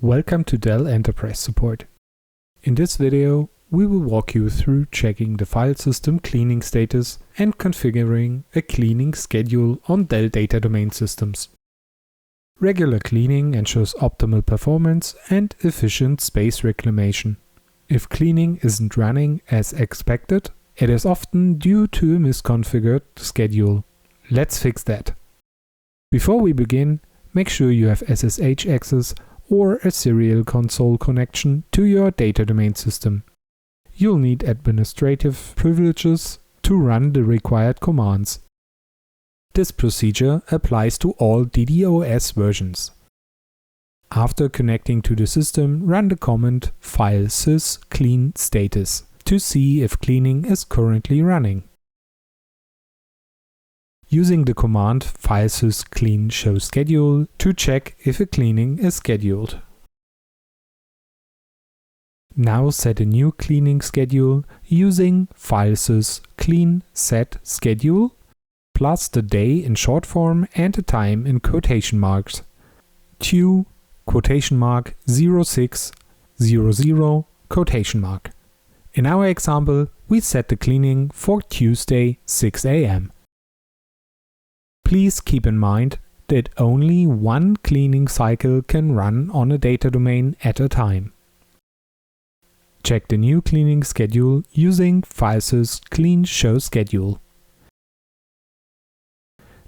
Welcome to Dell Enterprise Support. In this video, we will walk you through checking the file system cleaning status and configuring a cleaning schedule on Dell Data Domain systems. Regular cleaning ensures optimal performance and efficient space reclamation. If cleaning isn't running as expected, it is often due to a misconfigured schedule. Let's fix that. Before we begin, make sure you have SSH access or a serial console connection to your data domain system. You'll need administrative privileges to run the required commands. This procedure applies to all DDOS versions. After connecting to the system, run the command filesys clean status to see if cleaning is currently running. Using the command filesys clean show schedule to check if a cleaning is scheduled. Now set a new cleaning schedule using filesys clean set schedule plus the day in short form and the time in quotation marks. Q quotation mark 0600 quotation mark. In our example, we set the cleaning for Tuesday 6 a.m. Please keep in mind that only one cleaning cycle can run on a data domain at a time. Check the new cleaning schedule using filesys clean show schedule.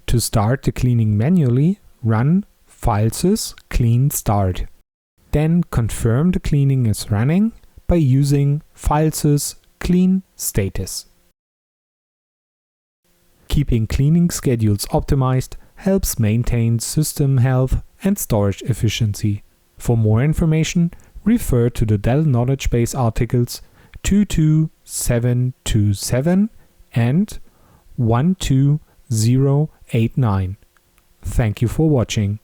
To start the cleaning manually, run filesys clean start. Then confirm the cleaning is running by using filesys clean status. Keeping cleaning schedules optimized helps maintain system health and storage efficiency. For more information, refer to the Dell Knowledge Base articles 22727 and 12089. Thank you for watching.